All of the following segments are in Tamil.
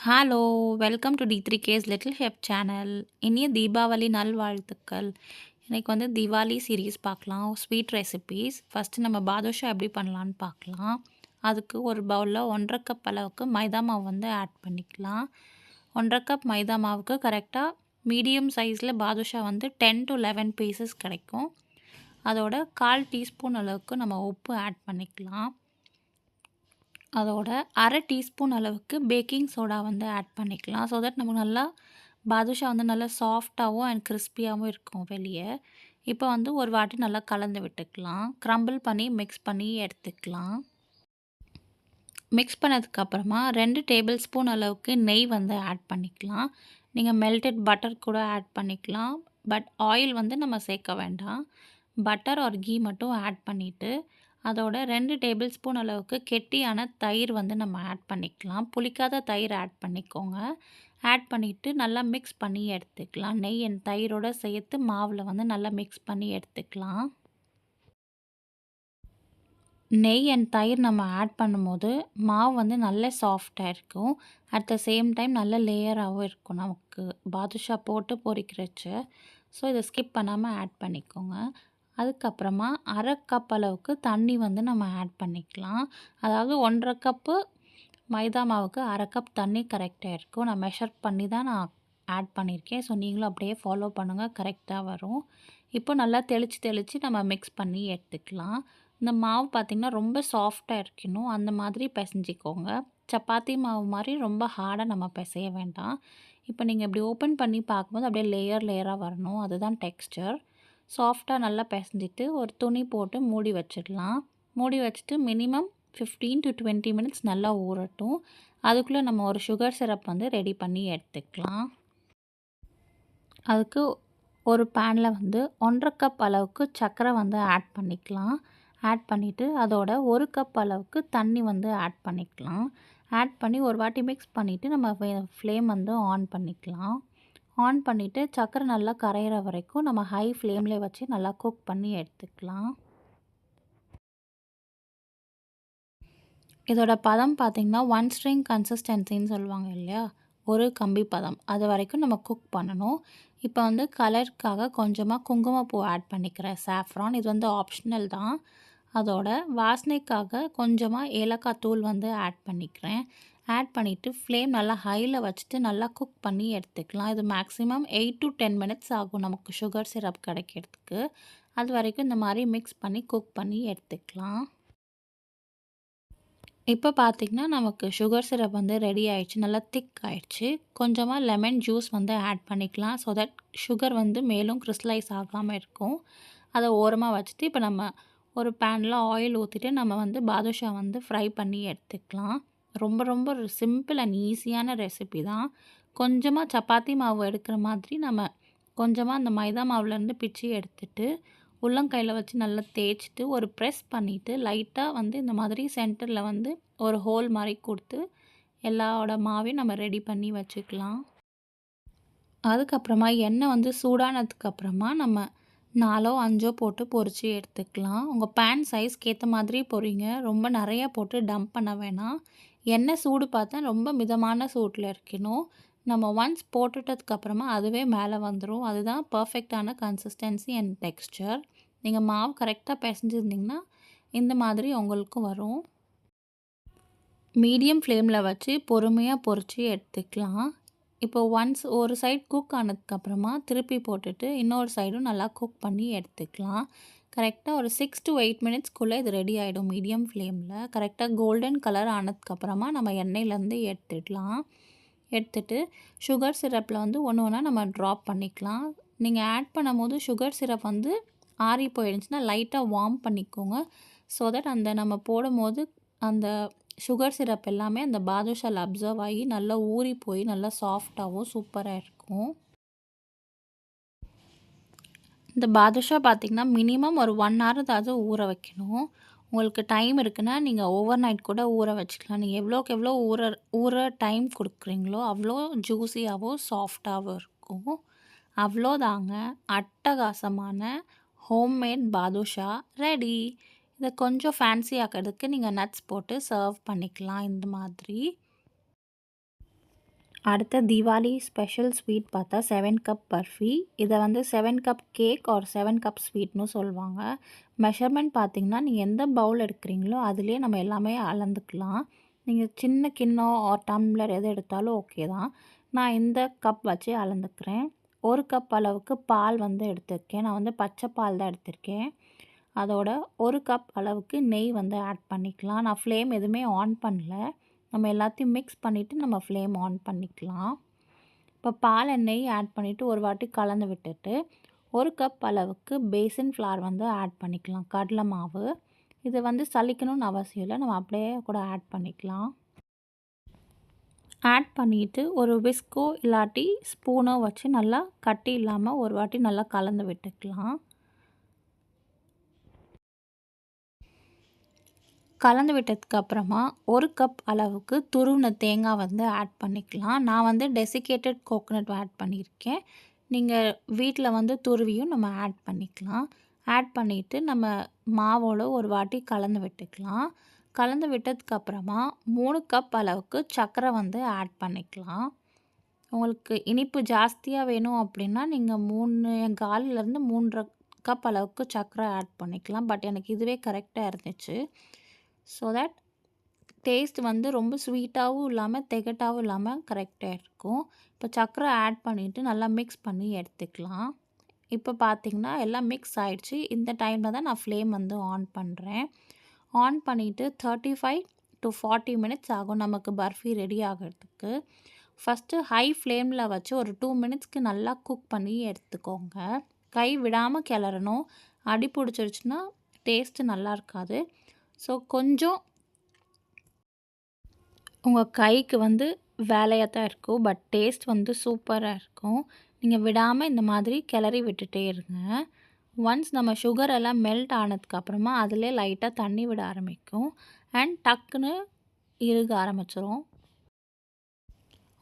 Hello! Welcome to D3K's little chef channel. இனிய தீபாவளி நல்வாழ்த்துக்கள். இன்னைக்கு வந்து திவாலி சீரிஸ் பார்க்கலாம். Sweet recipes. ஃபஸ்ட்டு நம்ம பாதுஷா எப்படி பண்ணலான்னு பார்க்கலாம். அதுக்கு ஒரு பவுலில் 1½ கப் அளவுக்கு மைதா மாவு வந்து ஆட் பண்ணிக்கலாம். 1½ கப் மைதா மாவுக்கு கரெக்டாக மீடியம் சைஸில் பாதுஷா வந்து 10 to 11 பீசஸ் கிடைக்கும். அதோட 1/4 டீஸ்பூன் அளவுக்கு நம்ம உப்பு ஆட் பண்ணிக்கலாம். அதோட அரை டீஸ்பூன் அளவுக்கு பேக்கிங் சோடா வந்து ஆட் பண்ணிக்கலாம். ஸோ தட் நமக்கு நல்லா பாதுஷா வந்து நல்லா சாஃப்டாகவும் அண்ட் கிறிஸ்பியாகவும் இருக்கும் வெளியே. இப்போ வந்து ஒரு வாட்டி நல்லா கலந்து விட்டுக்கலாம். க்ரம்பிள் பண்ணி மிக்ஸ் பண்ணி எடுத்துக்கலாம். மிக்ஸ் பண்ணதுக்கப்புறமா 2 டேபிள் ஸ்பூன் அளவுக்கு நெய் வந்து ஆட் பண்ணிக்கலாம். நீங்கள் மெல்டட் பட்டர் கூட ஆட் பண்ணிக்கலாம். பட் ஆயில் வந்து நம்ம சேர்க்க வேண்டாம். பட்டர் ஆர் கீ மட்டும் ஆட் பண்ணிவிட்டு அதோட 2 டேபிள் ஸ்பூன் அளவுக்கு கெட்டியான தயிர் வந்து நம்ம ஆட் பண்ணிக்கலாம். புளிக்காத தயிர் ஆட் பண்ணிக்கோங்க. ஆட் பண்ணிவிட்டு நல்லா மிக்ஸ் பண்ணி எடுத்துக்கலாம். நெய் அண்ட் தயிரோடு சேர்த்து மாவில் வந்து நல்லா மிக்ஸ் பண்ணி எடுத்துக்கலாம். நெய் அண்ட் தயிர் நம்ம ஆட் பண்ணும்போது மாவு வந்து நல்ல சாஃப்டாக இருக்கும். அட் த சேம் டைம் நல்ல லேயராகவும் இருக்கும் நமக்கு பாதுஷா போட்டு பொரிக்கிறச்சு. ஸோ இதை ஸ்கிப் பண்ணாமல் ஆட் பண்ணிக்கோங்க. அதுக்கப்புறமா அரை கப் அளவுக்கு தண்ணி வந்து நம்ம ஆட் பண்ணிக்கலாம். அதாவது 1½ கப்பு மைதா மாவுக்கு அரை கப் தண்ணி கரெக்டாக இருக்கும். நான் மெஷர் பண்ணி தான் நான் ஆட் பண்ணியிருக்கேன். ஸோ நீங்களும் அப்படியே ஃபாலோ பண்ணுங்கள், கரெக்டாக வரும். இப்போ நல்லா தெளித்து நம்ம மிக்ஸ் பண்ணி எடுத்துக்கலாம். இந்த மாவு பார்த்திங்கன்னா ரொம்ப சாஃப்டாக இருக்கணும். அந்த மாதிரி பிசைஞ்சிக்கோங்க. சப்பாத்தி மாவு மாதிரி ரொம்ப ஹார்டாக நம்ம பிசைய வேண்டாம். இப்போ நீங்கள் இப்படி ஓப்பன் பண்ணி பார்க்கும்போது அப்படியே லேயராக வரணும். அதுதான் டெக்ஸ்சர். சாஃப்டாக நல்லா பிசைஞ்சிட்டு ஒரு துணி போட்டு மூடி வச்சிடலாம். மூடி வச்சுட்டு மினிமம் 15 to 20 மினிட்ஸ் நல்லா ஊறட்டும். அதுக்குள்ளே நம்ம ஒரு சுகர் சிரப் வந்து ரெடி பண்ணி எடுத்துக்கலாம். அதுக்கு ஒரு பேனில் வந்து 1½ கப் அளவுக்கு சர்க்கரை வந்து ஆட் பண்ணிக்கலாம். ஆட் பண்ணிவிட்டு அதோட 1 கப் அளவுக்கு தண்ணி வந்து ஆட் பண்ணிக்கலாம். ஆட் பண்ணி ஒரு வாட்டி மிக்ஸ் பண்ணிவிட்டு நம்ம ஃப்ளேம் வந்து ஆன் பண்ணிக்கலாம். ஆன் பண்ணிவிட்டு சர்க்கரை நல்லா கரையிற வரைக்கும் நம்ம ஹை ஃப்ளேமில் வச்சு நல்லா குக் பண்ணி எடுத்துக்கலாம். இதோட பதம் பார்த்திங்கன்னா 1 ஸ்ட்ரிங் கன்சிஸ்டன்சின்னு சொல்லுவாங்க இல்லையா, ஒரு கம்பி பதம். அது வரைக்கும் நம்ம குக் பண்ணணும். இப்போ வந்து கலருக்காக கொஞ்சமாக குங்குமப்பூ ஆட் பண்ணிக்கிறேன், சாஃப்ரான். இது வந்து ஆப்ஷனல் தான். அதோட வாசனைக்காக கொஞ்சமாக ஏலக்காய் தூள் வந்து ஆட் பண்ணிக்கிறேன். ஆட் பண்ணிவிட்டு ஃப்ளேம் நல்லா ஹையில் வச்சுட்டு நல்லா குக் பண்ணி எடுத்துக்கலாம். இது மேக்ஸிமம் 8 to 10 மினிட்ஸ் ஆகும் நமக்கு சுகர் சிரப் கிடைக்கிறதுக்கு. அது வரைக்கும் இந்த மாதிரி மிக்ஸ் பண்ணி குக் பண்ணி எடுத்துக்கலாம். இப்போ பார்த்திங்கன்னா நமக்கு சுகர் சிரப் வந்து ரெடி ஆகிடுச்சு. நல்லா திக் ஆகிடுச்சு. கொஞ்சமாக லெமன் ஜூஸ் வந்து ஆட் பண்ணிக்கலாம். ஸோ தட் சுகர் வந்து மேலும் கிறிஸ்டலைஸ் ஆகாமல் இருக்கும். அதை ஓரமாக வச்சுட்டு இப்போ நம்ம ஒரு பேனில் ஆயில் ஊற்றிட்டு நம்ம வந்து பாதுஷா வந்து ஃப்ரை பண்ணி எடுத்துக்கலாம். ரொம்ப ரொம்ப சிம்பிள் அண்ட் ஈஸியான ரெசிபி தான். கொஞ்சமாக சப்பாத்தி மாவு எடுக்கிற மாதிரி நம்ம கொஞ்சமாக அந்த மைதா மாவுலேருந்து பிச்சு எடுத்துட்டு உள்ளங்கையில் வச்சு நல்லா தேய்ச்சிட்டு ஒரு ப்ரெஸ் பண்ணிவிட்டு லைட்டாக வந்து இந்த மாதிரி சென்டரில் வந்து ஒரு ஹோல் மாதிரி கொடுத்து எல்லாவோட மாவையும் நம்ம ரெடி பண்ணி வச்சுக்கலாம். அதுக்கப்புறமா எண்ணெய் வந்து சூடானதுக்கப்புறமா நம்ம 4 5 போட்டு பொரித்து எடுத்துக்கலாம். உங்கள் பேன் சைஸ்க்கு ஏற்ற மாதிரி பொரிங்க. ரொம்ப நிறையா போட்டு டம்ப் பண்ண வேணாம். எண்ணெய் சூடு பார்த்தா ரொம்ப மிதமான சூட்டில் இருக்கணும். நம்ம ஒன்ஸ் போட்டுட்டதுக்கப்புறமா அதுவே மேலே வந்துடும். அதுதான் பர்ஃபெக்டான கன்சிஸ்டன்சி அண்ட் டெக்ஸ்சர். நீங்கள் மாவு கரெக்டாக பிசைஞ்சிருந்திங்கன்னா இந்த மாதிரி உங்களுக்கும் வரும். மீடியம் ஃப்ளேமில் வச்சு பொறுமையாக பொரித்து எடுத்துக்கலாம். இப்போ ஒன்ஸ் ஒரு சைட் குக் ஆனதுக்கப்புறமா திருப்பி போட்டுட்டு இன்னொரு சைடும் நல்லா குக் பண்ணி எடுத்துக்கலாம். கரெக்டாக ஒரு 6 to 8 மினிட்ஸ்க்குள்ளே இது ரெடி ஆகிடும் மீடியம் ஃப்ளேமில். கரெக்டாக கோல்டன் கலர் ஆனதுக்கப்புறமா நம்ம எண்ணெயிலேருந்து எடுத்துடலாம். எடுத்துட்டு சுகர் சிரப்பில் வந்து ஒன்று ஒன்றா நம்ம ட்ராப் பண்ணிக்கலாம். நீங்கள் ஆட் பண்ணும்போது சுகர் சிரப் வந்து ஆறி போயிடுச்சுன்னா லைட்டாக வார்ம் பண்ணிக்கோங்க. ஸோ தட் அந்த நம்ம போடும்போது அந்த சுகர் சிரப் எல்லாமே அந்த பாதுஷாவில் அப்சர்வ் ஆகி நல்லா ஊறி போய் நல்லா சாஃப்டாகவும் சூப்பராக இருக்கும். இந்த பாதுஷா பார்த்திங்கன்னா மினிமம் ஒரு 1 hour ஏதாவது ஊற வைக்கணும். உங்களுக்கு டைம் இருக்குன்னா நீங்கள் ஓவர் நைட் கூட ஊற வச்சுக்கலாம். நீங்கள் எவ்வளோக்கு எவ்வளோ ஊற டைம் கொடுக்குறீங்களோ அவ்வளோ ஜூஸியாகவும் சாஃப்டாகவும் இருக்கும். அவ்வளோதாங்க, அட்டகாசமான ஹோம்மேட் பாதுஷா ரெடி. இதை கொஞ்சம் ஃபேன்சி ஆக்கிறதுக்கு நீங்கள் நட்ஸ் போட்டு சர்வ் பண்ணிக்கலாம் இந்த மாதிரி. அடுத்த தீபாவளி ஸ்பெஷல் ஸ்வீட் பார்த்தா 7 கப் பர்ஃபி. இதை வந்து 7 கப் கேக் ஆர் 7 கப் ஸ்வீட்னு சொல்லுவாங்க. மெஷர்மெண்ட் பார்த்தீங்கன்னா, நீங்கள் எந்த பவுல் எடுக்கிறீங்களோ அதிலே நம்ம எல்லாமே அளந்துக்கலாம். நீங்கள் சின்ன கிண்ணம் ஆர் டம்ளர் எது எடுத்தாலும் ஓகே தான். நான் இந்த கப் வச்சு அளந்துக்கிறேன். 1 கப் அளவுக்கு பால் வந்து எடுத்திருக்கேன். நான் வந்து பச்சை பால் தான் எடுத்திருக்கேன். அதோட 1 கப் அளவுக்கு நெய் வந்து ஆட் பண்ணிக்கலாம். நான் ஃப்ளேம் எதுவுமே ஆன் பண்ணல. நம்ம எல்லாத்தையும் மிக்ஸ் பண்ணிவிட்டு நம்ம ஃப்ளேம் ஆன் பண்ணிக்கலாம். இப்போ பால் நெய் ஆட் பண்ணிவிட்டு ஒரு வாட்டி கலந்து விட்டுட்டு 1 கப் அளவுக்கு பேசன் ஃப்ளார் வந்து ஆட் பண்ணிக்கலாம். கடலை மாவு. இது வந்து சலிக்கணும்னு அவசியம் இல்லை. நம்ம அப்படியே கூட ஆட் பண்ணிக்கலாம். ஆட் பண்ணிவிட்டு ஒரு விஸ்கோ இல்லாட்டி ஸ்பூனோ வச்சு நல்லா கட்டி இல்லாமல் ஒரு வாட்டி நல்லா கலந்து விட்டுக்கலாம். கலந்து விட்டதுக்கப்புறமா 1 கப் அளவுக்கு துருவின தேங்காய் வந்து ஆட் பண்ணிக்கலாம். நான் வந்து டெசிகேட்டட் கோகோனட் ஆட் பண்ணியிருக்கேன். நீங்கள் வீட்டில் வந்து துருவியும் நம்ம ஆட் பண்ணிக்கலாம். ஆட் பண்ணிவிட்டு நம்ம மாவோட ஒரு வாட்டி கலந்து விட்டுக்கலாம். கலந்து விட்டதுக்கப்புறமா 3 கப் அளவுக்கு சர்க்கரை வந்து ஆட் பண்ணிக்கலாம். உங்களுக்கு இனிப்பு ஜாஸ்தியாக வேணும் அப்படின்னா நீங்கள் 3.25லேருந்து 3.5 கப் அளவுக்கு சர்க்கரை ஆட் பண்ணிக்கலாம். பட் எனக்கு இதுவே கரெக்டாக இருந்துச்சு. ஸோ தட் டேஸ்ட் வந்து ரொம்ப ஸ்வீட்டாகவும் இல்லாமல் திகட்டாகவும் இல்லாமல் கரெக்டாக இருக்கும். இப்போ சர்க்கரை ஆட் பண்ணிவிட்டு நல்லா மிக்ஸ் பண்ணி எடுத்துக்கலாம். இப்போ பார்த்திங்கன்னா எல்லாம் மிக்ஸ் ஆகிடுச்சு. இந்த டைமில் தான் நான் ஃப்ளேம் வந்து ஆன் பண்ணுறேன். ஆன் பண்ணிவிட்டு 35 to 40 மினிட்ஸ் ஆகும் நமக்கு பர்ஃபி ரெடி ஆகிறதுக்கு. ஃபஸ்ட்டு ஹை ஃப்ளேமில் வச்சு ஒரு 2 மினிட்ஸ்க்கு நல்லா குக் பண்ணி எடுத்துக்கோங்க. கை விடாமல் கிளறணும். அடி பிடிச்சிருச்சுன்னா டேஸ்ட்டு நல்லா இருக்காது. ஸோ கொஞ்சம் உங்கள் கைக்கு வந்து வேலையாக தான் இருக்கும். பட் டேஸ்ட் வந்து சூப்பராக இருக்கும். நீங்கள் விடாமல் இந்த மாதிரி கிளறி விட்டுட்டே இருங்க. ஒன்ஸ் நம்ம சுகர் எல்லாம் மெல்ட் ஆனதுக்கப்புறமா அதிலே லைட்டாக தண்ணி விட ஆரம்பிக்கும். அண்ட் டக்குன்னு இறுக ஆரம்பிச்சிரும்.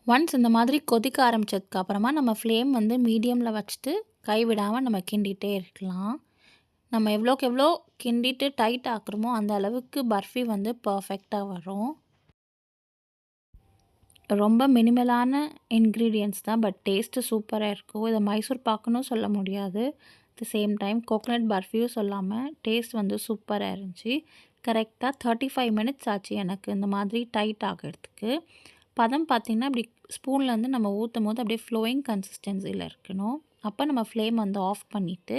ஒன்ஸ் இந்த மாதிரி கொதிக்க ஆரம்பித்ததுக்கப்புறமா நம்ம ஃப்ளேம் வந்து மீடியமில் வச்சுட்டு கை விடாமல் நம்ம கிண்டிகிட்டே இருக்கலாம். நம்ம எவ்வளோக்கு எவ்வளோ கிண்டிட்டு டைட் ஆக்குறோமோ அந்த அளவுக்கு பர்ஃபி வந்து பர்ஃபெக்டாக வரும். ரொம்ப மினிமலான இன்க்ரீடியன்ட்ஸ் தான். பட் டேஸ்ட்டு சூப்பராக இருக்கும். இதை மைசூர் பாக்குன்னு சொல்ல முடியாது. At the same time coconut பர்ஃபியும் சொல்லாமல் டேஸ்ட் வந்து சூப்பராக இருந்துச்சு. கரெக்டாக 35 மினிட்ஸ் ஆச்சு எனக்கு இந்த மாதிரி டைட் ஆகிறதுக்கு. பதம் பார்த்திங்கன்னா இப்படி ஸ்பூன்லேருந்து நம்ம ஊற்றும் போது அப்படியே ஃப்ளோயிங் கன்சிஸ்டன்சியில் இருக்கணும். அப்போ நம்ம ஃப்ளேம் வந்து ஆஃப் பண்ணிவிட்டு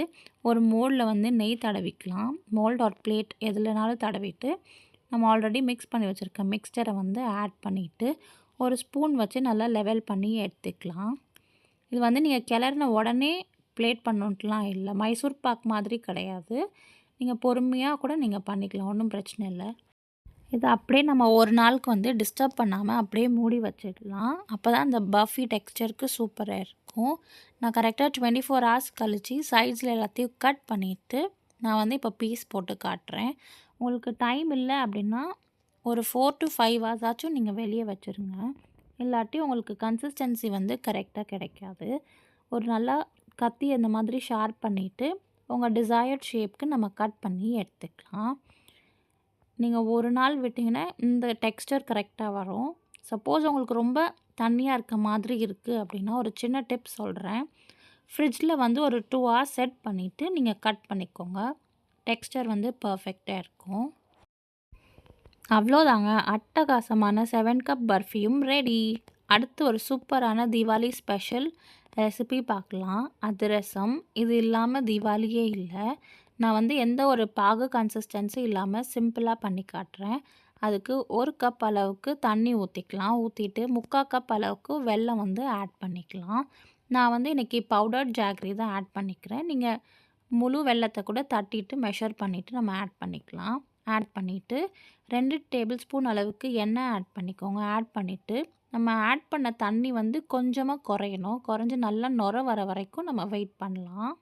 ஒரு மோல்டில் வந்து நெய் தடவிக்கலாம். மோல்ட் ஆர் பிளேட் எதுலனாலும் தடவிட்டு நம்ம ஆல்ரெடி மிக்ஸ் பண்ணி வச்சுருக்க மிக்ஸ்டரை வந்து ஆட் பண்ணிவிட்டு ஒரு ஸ்பூன் வச்சு நல்லா லெவல் பண்ணி எடுத்துக்கலாம். இது வந்து நீங்கள் கிளறின உடனே பிளேட் பண்ணணுன்ட்டுலாம் இல்லை. மைசூர் பாக் மாதிரி கிடையாது. நீங்கள் பொறுமையாக கூட நீங்கள் பண்ணிக்கலாம். ஒன்றும் பிரச்சனை இல்லை. இது அப்படியே நம்ம ஒரு நாளுக்கு வந்து டிஸ்டர்ப் பண்ணாமல் அப்படியே மூடி வச்சிடலாம். அப்போ தான் அந்த பஃபி டெக்ஸ்சருக்கு சூப்பராக இருக்கும். நான் கரெக்டாக 24 ஹவர்ஸ் கழித்து சைட்ஸில் எல்லாத்தையும் கட் பண்ணிவிட்டு நான் வந்து இப்போ பீஸ் போட்டு காட்டுறேன். உங்களுக்கு டைம் இல்லை அப்படின்னா ஒரு 4 to 5 ஹவர்ஸ் ஆச்சும் நீங்கள் வெளியே வச்சுருங்க. இல்லாட்டி உங்களுக்கு கன்சிஸ்டன்சி வந்து கரெக்டாக கிடைக்காது. ஒரு நல்லா கத்தி அந்த மாதிரி ஷார்ப் பண்ணிவிட்டு உங்கள் டிசையர்ட் ஷேப்க்கு நம்ம கட் பண்ணி எடுத்துக்கலாம். நீங்கள் ஒரு நாள் விட்டிங்கன்னா இந்த டெக்ஸ்டர் கரெக்டாக வரும். சப்போஸ் உங்களுக்கு ரொம்ப தண்ணியாக இருக்க மாதிரி இருக்குது அப்படின்னா ஒரு சின்ன டிப் சொல்கிறேன். ஃப்ரிட்ஜில் வந்து ஒரு 2 ஹவர்ஸ் செட் பண்ணிவிட்டு நீங்கள் கட் பண்ணிக்கோங்க. டெக்ஸ்டர் வந்து பர்ஃபெக்டாக இருக்கும். அவ்வளோதாங்க, அட்டகாசமான 7 கப் பர்ஃபியும் ரெடி. அடுத்து ஒரு சூப்பரான தீபாவளி ஸ்பெஷல் ரெசிபி பார்க்கலாம். அதிரசம். இது இல்லாமல் தீபாவளியே இல்லை. நான் வந்து எந்த ஒரு பாகு கன்சிஸ்டன்சி இல்லாமல் சிம்பிளாக பண்ணி காட்டுறேன். அதுக்கு 1 கப் அளவுக்கு தண்ணி ஊற்றிக்கலாம். ஊற்றிட்டு 3/4 கப் அளவுக்கு வெல்லம் வந்து ஆட் பண்ணிக்கலாம். நான் வந்து இன்றைக்கி பவுடர்ட் ஜாகரி தான் ஆட் பண்ணிக்கிறேன். நீங்கள் முழு வெல்லத்தை கூட தட்டிட்டு மெஷர் பண்ணிவிட்டு நம்ம ஆட் பண்ணிக்கலாம். ஆட் பண்ணிவிட்டு 2 டேபிள் ஸ்பூன் அளவுக்கு எண்ணெய் ஆட் பண்ணிக்கோங்க. ஆட் பண்ணிவிட்டு நம்ம ஆட் பண்ண தண்ணி வந்து கொஞ்சமாக குறையணும். குறைஞ்சி நல்லா நுர வர வரைக்கும் நம்ம வெயிட் பண்ணலாம்.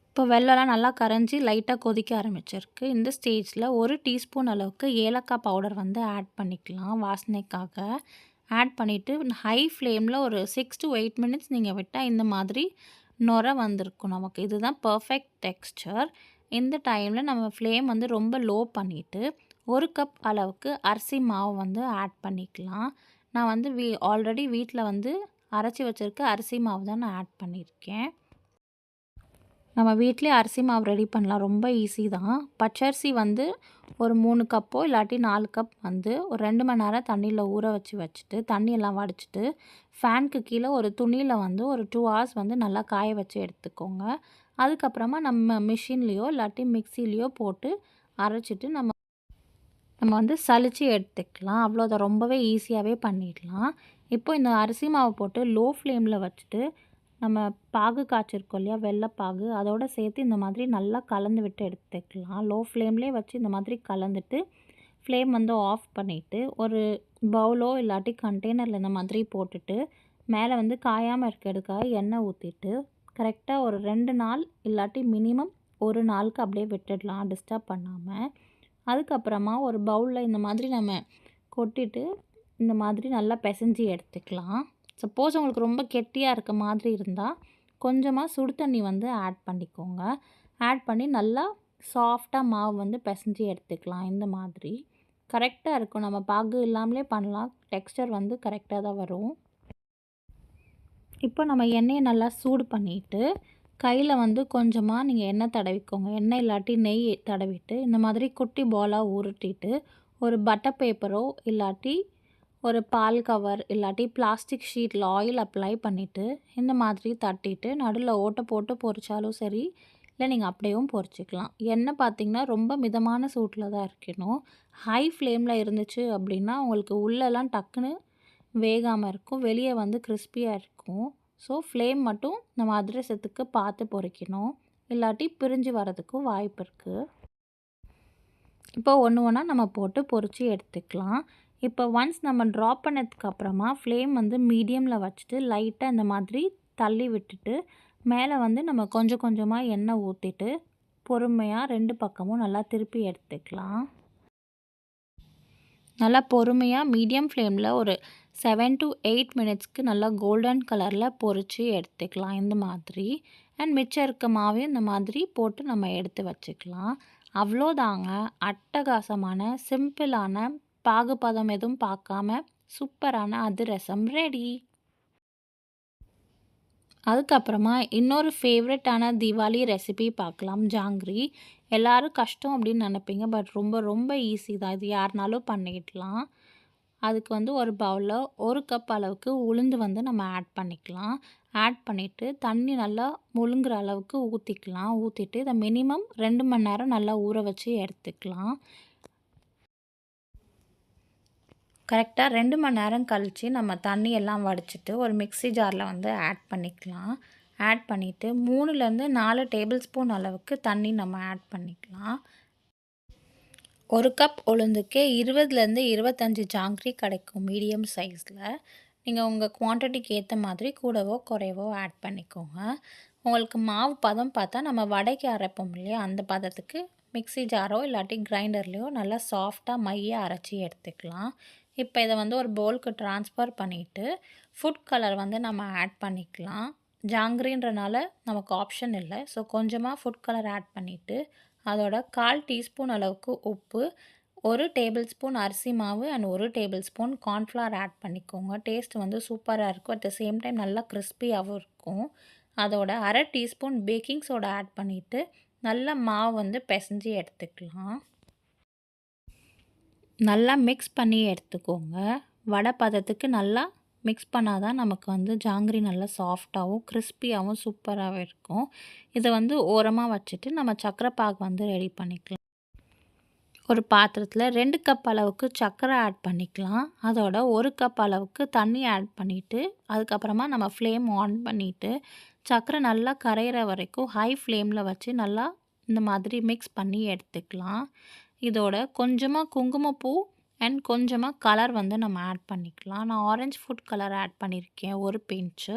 இப்போ வெல்லம்லாம் நல்லா கரைஞ்சி லைட்டாக கொதிக்க ஆரம்பிச்சிருக்கு. இந்த ஸ்டேஜில் 1 டீஸ்பூன் அளவுக்கு ஏலக்காய் பவுடர் வந்து ஆட் பண்ணிக்கலாம் வாசனைக்காக. ஆட் பண்ணிவிட்டு ஹை ஃப்ளேமில் ஒரு 6 to 8 மினிட்ஸ் நீங்கள் விட்டால் இந்த மாதிரி நுர வந்திருக்கும் நமக்கு. இதுதான் பர்ஃபெக்ட் டெக்ஸ்சர். இந்த டைமில் நம்ம ஃப்ளேம் வந்து ரொம்ப லோ பண்ணிவிட்டு 1 கப் அளவுக்கு அரிசி மாவு வந்து ஆட் பண்ணிக்கலாம். நான் வந்து ஆல்ரெடி வீட்டில் வந்து அரைச்சி வச்சுருக்க அரிசி மாவு தான் நான் ஆட் பண்ணியிருக்கேன். நம்ம வீட்டிலே அரிசி மாவு ரெடி பண்ணலாம். ரொம்ப ஈஸி தான். பச்சரிசி வந்து ஒரு 3 கப்போ இல்லாட்டி 4 கப் வந்து ஒரு 2 மணி நேரம் தண்ணியில் ஊற வச்சுட்டு தண்ணியெல்லாம் வடிச்சிட்டு ஃபேனுக்கு கீழே ஒரு துணியில் வந்து ஒரு 2 ஹவர்ஸ் வந்து நல்லா காய வச்சு எடுத்துக்கோங்க. அதுக்கப்புறமா நம்ம மிஷின்லேயோ இல்லாட்டி மிக்சிலேயோ போட்டு அரைச்சிட்டு நம்ம நம்ம வந்து சலிச்சு எடுத்துக்கலாம். அவ்வளோதான், ரொம்பவே ஈஸியாகவே பண்ணிடலாம். இப்போ இந்த அரிசி மாவு போட்டு லோ ஃப்ளேமில் வச்சுட்டு நம்ம பாகு காய்ச்சிருக்கோம் இல்லையா, வெள்ளைப்பாகு, அதோடு சேர்த்து இந்த மாதிரி நல்லா கலந்து விட்டு எடுத்துக்கலாம். லோ ஃப்ளேம்லேயே வச்சு இந்த மாதிரி கலந்துட்டு ஃப்ளேம் வந்து ஆஃப் பண்ணிவிட்டு ஒரு பவுலோ இல்லாட்டி கண்டெய்னரில் இந்த மாதிரி போட்டுட்டு மேலே வந்து காயாமல் இருக்கிறதுக்காக எண்ணெய் ஊற்றிட்டு கரெக்டாக ஒரு 2 நாள் இல்லாட்டி மினிமம் ஒரு நாளுக்கு அப்படியே விட்டுடலாம் டிஸ்டர்ப் பண்ணாமல். அதுக்கப்புறமா ஒரு பவுலில் இந்த மாதிரி நம்ம கொட்டிட்டு இந்த மாதிரி நல்லா பிசைஞ்சு எடுத்துக்கலாம். சப்போஸ் உங்களுக்கு ரொம்ப கெட்டியாக இருக்க மாதிரி இருந்தால் கொஞ்சமாக சுடு தண்ணி வந்து ஆட் பண்ணிக்கோங்க. ஆட் பண்ணி நல்லா சாஃப்டாக மாவு வந்து பிசைஞ்சு எடுத்துக்கலாம். இந்த மாதிரி கரெக்டாக இருக்கும். நம்ம பாகு இல்லாமலே பண்ணலாம். டெக்ஸ்டர் வந்து கரெக்டாக தான் வரும். இப்போ நம்ம எண்ணெயை நல்லா சூடு பண்ணிவிட்டு கையில் வந்து கொஞ்சமாக நீங்கள் எண்ணெய் தடவிக்கோங்க. எண்ணெய் இல்லாட்டி நெய் தடவிட்டு இந்த மாதிரி குட்டி பாலாக உருட்டிட்டு ஒரு பட்டர் பேப்பரோ இல்லாட்டி ஒரு பால் கவர் இல்லாட்டி பிளாஸ்டிக் ஷீட்டில் ஆயில் அப்ளை பண்ணிவிட்டு இந்த மாதிரி தட்டிட்டு நடுவில் ஓட்டை போட்டு பொரிச்சாலும் சரி, இல்லை நீங்கள் அப்படியும் பொரிச்சிக்கலாம். எண்ணெய் பார்த்திங்கன்னா ரொம்ப மிதமான சூட்டில் தான் இருக்கணும். ஹை ஃப்ளேமில் இருந்துச்சு அப்படின்னா உங்களுக்கு உள்ளெல்லாம் டக்குன்னு வேகாமல் இருக்கும், வெளியே வந்து கிறிஸ்பியாக இருக்கும். ஸோ ஃப்ளேம் மட்டும் நம்ம அதிரசத்துக்கு பார்த்து பொரிக்கணும், இல்லாட்டி பிரிஞ்சு வரதுக்கும் வாய்ப்பு இருக்குது. இப்போ ஒன்று ஒன்றா நம்ம போட்டு பொரித்து எடுத்துக்கலாம். இப்போ ஒன்ஸ் நம்ம ட்ராப் பண்ணதுக்கு அப்புறமா ஃப்ளேம் வந்து மீடியமில் வச்சுட்டு லைட்டாக இந்த மாதிரி தள்ளி விட்டுட்டு மேலே வந்து நம்ம கொஞ்சம் கொஞ்சமாக எண்ணெய் ஊற்றிட்டு பொறுமையாக 2 பக்கமும் நல்லா திருப்பி எடுத்துக்கலாம். நல்லா பொறுமையாக மீடியம் ஃப்ளேமில் ஒரு 7 to 8 மினிட்ஸ்க்கு நல்லா கோல்டன் கலரில் பொரித்து எடுத்துக்கலாம் இந்த மாதிரி. அண்ட் மிச்சம் இருக்க மாவையும் இந்த மாதிரி போட்டு நம்ம எடுத்து வச்சுக்கலாம். அவ்வளோதாங்க, அட்டகாசமான சிம்பிளான பாகுபதம் எதுவும் பார்க்காம சூப்பரான அதிரசம் ரெடி. அதுக்கப்புறமா இன்னொரு ஃபேவரட்டான தீபாவளி ரெசிபி பார்க்கலாம், ஜாங்கிரி. எல்லோரும் கஷ்டம் அப்படின்னு நினைப்பீங்க, பட் ரொம்ப ரொம்ப ஈஸி தான். இது யாருனாலும் பண்ணிடலாம். அதுக்கு வந்து ஒரு பவுலில் 1 கப் அளவுக்கு உளுந்து வந்து நம்ம ஆட் பண்ணிக்கலாம். ஆட் பண்ணிவிட்டு தண்ணி நல்லா முழுங்குற அளவுக்கு ஊற்றிக்கலாம். ஊற்றிட்டு இதை மினிமம் 2 மணி நேரம் நல்லா ஊற வச்சு எடுத்துக்கலாம். கரெக்டாக 2 மணி நேரம் கழித்து நம்ம தண்ணி எல்லாம் வடிச்சிட்டு ஒரு மிக்ஸி ஜாரில் வந்து ஆட் பண்ணிக்கலாம். ஆட் பண்ணிவிட்டு 3லேருந்து 4 டேபிள் ஸ்பூன் அளவுக்கு தண்ணி நம்ம ஆட் பண்ணிக்கலாம். 1 கப் உளுந்துக்கு 20லேருந்து 25 ஜாங்கிரி கிடைக்கும் மீடியம் சைஸில். நீங்கள் உங்கள் குவான்டிட்டிக்கு ஏற்ற மாதிரி கூடவோ குறைவோ ஆட் பண்ணிக்கோங்க. உங்களுக்கு மாவு பதம் பார்த்தா நம்ம வடைக்கு அரைப்போம் இல்லையா, அந்த பதத்துக்கு மிக்ஸி ஜாரோ இல்லாட்டி கிரைண்டர்லேயோ நல்லா சாஃப்டாக மையாக அரைச்சி எடுத்துக்கலாம். இப்போ இதை வந்து ஒரு பவுலுக்கு ட்ரான்ஸ்ஃபர் பண்ணிவிட்டு ஃபுட் கலர் வந்து நம்ம ஆட் பண்ணிக்கலாம். ஜாங்கிரின்றனால நமக்கு ஆப்ஷன் இல்லை, ஸோ கொஞ்சமாக ஃபுட் கலர் ஆட் பண்ணிவிட்டு அதோட 1/4 டீஸ்பூன் அளவுக்கு உப்பு, 1 டேபிள் ஸ்பூன் அரிசி மாவு and 1 tablespoon cornflour add பண்ணிக்கோங்க. டேஸ்ட் வந்து சூப்பராக இருக்கும். அட் த சேம் டைம் நல்லா கிறிஸ்பியாகவும் இருக்கும். அதோட 1/2 டீஸ்பூன் பேக்கிங் சோடா ஆட் பண்ணிவிட்டு நல்லா மாவு வந்து பிசைஞ்சு எடுத்துக்கலாம். நல்லா மிக்ஸ் பண்ணி எடுத்துக்கோங்க. வடை பதத்துக்கு நல்லா மிக்ஸ் பண்ணால் தான் நமக்கு வந்து ஜாங்கிரி நல்லா சாஃப்டாகவும் கிறிஸ்பியாகவும் சூப்பராகவும் இருக்கும். இதை வந்து ஓரமாக வச்சுட்டு நம்ம சர்க்கரை பாகு வந்து ரெடி பண்ணிக்கலாம். ஒரு பாத்திரத்தில் 2 கப் அளவுக்கு சர்க்கரை ஆட் பண்ணிக்கலாம். அதோட 1 கப் அளவுக்கு தண்ணி ஆட் பண்ணிவிட்டு அதுக்கப்புறமா நம்ம ஃப்ளேம் ஆன் பண்ணிவிட்டு சர்க்கரை நல்லா கரையிற வரைக்கும் ஹை ஃப்ளேமில் வச்சு நல்லா இந்த மாதிரி மிக்ஸ் பண்ணி எடுத்துக்கலாம். இதோட கொஞ்சமாக குங்குமப்பூ அண்ட் கொஞ்சமாக கலர் வந்து நம்ம ஆட் பண்ணிக்கலாம். நான் ஆரஞ்சு ஃபுட் கலர் ஆட் பண்ணியிருக்கேன், ஒரு பிஞ்சு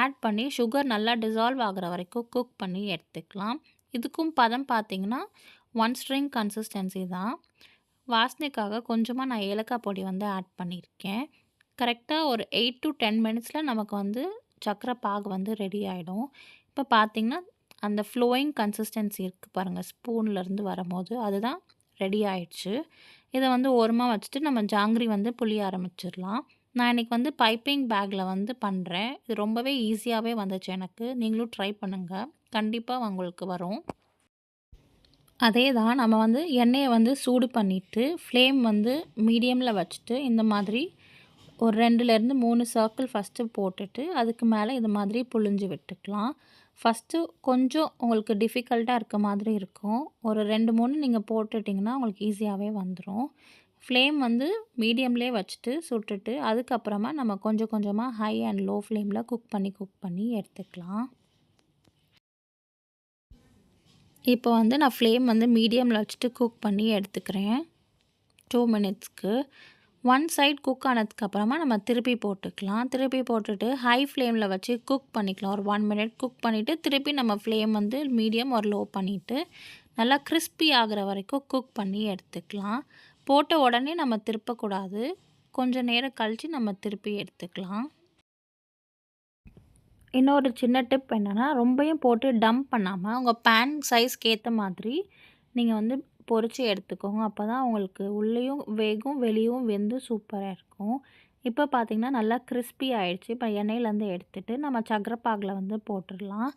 ஆட் பண்ணி சுகர் நல்லா டிசால்வ் ஆகிற வரைக்கும் குக் பண்ணி எடுத்துக்கலாம். இதுக்கும் பதம் பார்த்திங்கன்னா 1 ஸ்ட்ரிங் கன்சிஸ்டன்சி தான். வாசனைக்காக கொஞ்சமாக நான் ஏலக்காய் பொடி வந்து ஆட் பண்ணியிருக்கேன். கரெக்டாக ஒரு 8 to 10 மினிட்ஸில் நமக்கு வந்து சர்க்கரை பாகு வந்து ரெடி ஆகிடும். இப்போ பார்த்திங்கன்னா அந்த ஃப்ளோயிங் கன்சிஸ்டன்சி இருக்குது பாருங்கள், ஸ்பூன்லேருந்து வரும்போது அதுதான் ரெடி ஆயிடுச்சு. இதை வந்து ஓரமாக வச்சுட்டு நம்ம ஜாங்கிரி வந்து புளிய ஆரம்பிச்சிடலாம். நான் இன்னைக்கு வந்து பைப்பிங் பேக்கில் வந்து பண்ணுறேன். இது ரொம்பவே ஈஸியாகவே வந்துச்சு எனக்கு. நீங்களும் ட்ரை பண்ணுங்க. கண்டிப்பா உங்களுக்கு வரும். அதே தான் நம்ம வந்து எண்ணெய வந்து சூடு பண்ணிட்டு, ஃப்ளேம் வந்து மீடியமில் வச்சுட்டு, இந்த மாதிரி ஒரு 2லேருந்து 3 சர்க்கிள் ஃபஸ்ட்டு போட்டுட்டு, அதுக்கு மேலே இது மாதிரி புழிஞ்சு விட்டுக்கலாம். ஃபஸ்ட்டு கொஞ்சம் உங்களுக்கு டிஃபிகல்ட்டாக இருக்க மாதிரி இருக்கும். ஒரு 2, 3 நீங்கள் போட்டுட்டிங்கன்னா உங்களுக்கு ஈஸியாகவே வந்துரும். ஃப்ளேம் வந்து மீடியம்லேயே வச்சுட்டு சுட்டுட்டு, அதுக்கப்புறமா நம்ம கொஞ்சம் கொஞ்சமாக ஹை அண்ட் லோ ஃப்ளேமில் குக் பண்ணி எடுத்துக்கலாம். இப்போ வந்து நான் ஃப்ளேம் வந்து மீடியமில் வச்சுட்டு குக் பண்ணி எடுத்துக்கிறேன் 2 மினிட்ஸ்க்கு. ஒன் சைட் குக் ஆனதுக்கப்புறமா நம்ம திருப்பி போட்டுக்கலாம். திருப்பி போட்டுட்டு ஹை ஃப்ளேமில் வச்சு குக் பண்ணிக்கலாம். ஒரு 1 மினிட் குக் பண்ணிவிட்டு திருப்பி நம்ம ஃப்ளேம் வந்து மீடியம் ஒரு லோ பண்ணிவிட்டு நல்லா கிறிஸ்பி ஆகிற வரைக்கும் குக் பண்ணி எடுத்துக்கலாம். போட்ட உடனே நம்ம திருப்பக்கூடாது. கொஞ்சம் நேரம் கழித்து நம்ம திருப்பி எடுத்துக்கலாம். இன்னொரு சின்ன டிப் என்னென்னா, ரொம்பவும் போட்டு டம்ப் பண்ணாமல் உங்கள் பேன் சைஸ்க்கு ஏற்ற மாதிரி நீங்கள் வந்து பொரித்து எடுத்துக்கோங்க. அப்போ தான் உங்களுக்கு உள்ளேயும் வேகும், வெளியும் வெந்து சூப்பராக இருக்கும். இப்போ பார்த்திங்கன்னா நல்லா கிறிஸ்பி ஆகிடுச்சு. இப்போ எண்ணெயிலேருந்து எடுத்துகிட்டு நம்ம சக்கரைப்பாகில் வந்து போட்டுடலாம்.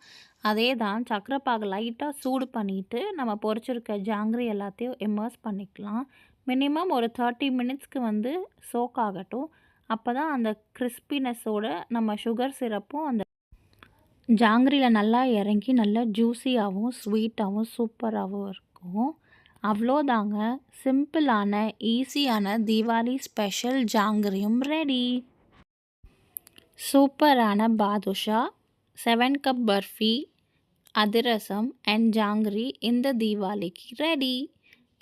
அதே தான் சக்கரைப்பாகு லைட்டாக சூடு பண்ணிவிட்டு நம்ம பொரிச்சிருக்க ஜாங்கிரி எல்லாத்தையும் இம்மர்ஸ் பண்ணிக்கலாம். மினிமம் ஒரு 30 மினிட்ஸ்க்கு வந்து சோக் ஆகட்டும். அப்போ தான் அந்த கிறிஸ்பினஸோட நம்ம சுகர் சிரப்பும் அந்த ஜாங்கிரியில் நல்லா இறங்கி நல்லா ஜூஸியாகவும் ஸ்வீட்டாகவும் சூப்பராகவும் இருக்கும். அவ்வளோதாங்க, சிம்பிளான ஈஸியான தீபாவளி ஸ்பெஷல் ஜாங்கிரியும் ரெடி. சூப்பரான பாதுஷா, 7 கப் பர்ஃபி, அதிரசம் அண்ட் ஜாங்கிரி இந்த தீபாவளிக்கு ரெடி.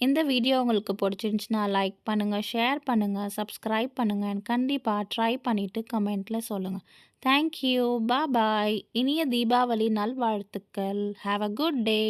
இந்த வீடியோ உங்களுக்கு பிடிச்சிருந்துச்சுன்னா லைக் பண்ணுங்கள், ஷேர் பண்ணுங்கள், சப்ஸ்கிரைப் பண்ணுங்கள் அண்ட் கண்டிப்பாக ட்ரை பண்ணிவிட்டு கமெண்ட்டில் சொல்லுங்கள். தேங்க்யூ, பாய். இனிய தீபாவளி நல்வாழ்த்துக்கள். Have a good day.